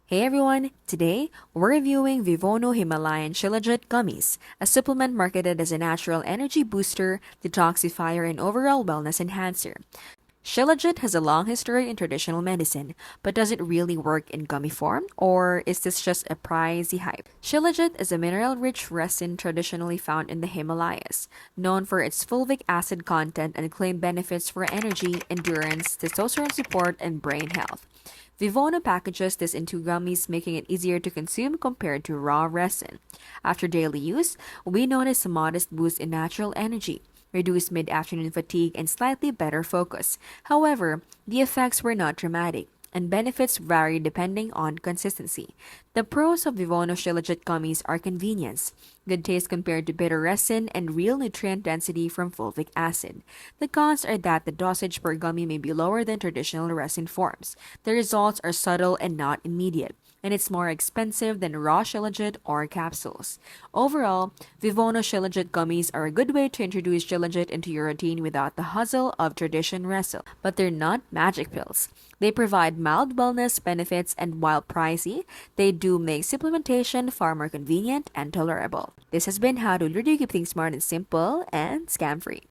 Hey everyone! Today, we're reviewing VIVONU Himalayan Shilajit Gummies, a supplement marketed as a natural energy booster, detoxifier, and overall wellness enhancer. Shilajit has a long history in traditional medicine, but does it really work in gummy form, or is this just a pricey hype? Shilajit is a mineral-rich resin traditionally found in the Himalayas, known for its fulvic acid content and claimed benefits for energy, endurance, testosterone support, and brain health. Vivono packages this into gummies, making it easier to consume compared to raw resin. After daily use, we notice a modest boost in natural energy, reduced mid-afternoon fatigue, and slightly better focus. However, the effects were not dramatic, and benefits vary depending on consistency. The pros of Vivono Shilajit gummies are convenience, good taste compared to bitter resin, and real nutrient density from fulvic acid. The cons are that the dosage per gummy may be lower than traditional resin forms. The results are subtle and not immediate, and it's more expensive than raw Shilajit or capsules. Overall, Vivono Shilajit gummies are a good way to introduce Shilajit into your routine without the hustle of tradition resin. But they're not magic pills. They provide mild wellness benefits, and while pricey, they do make supplementation far more convenient and tolerable. This has been How to Literally Keep Things Smart and Simple and Scam Free.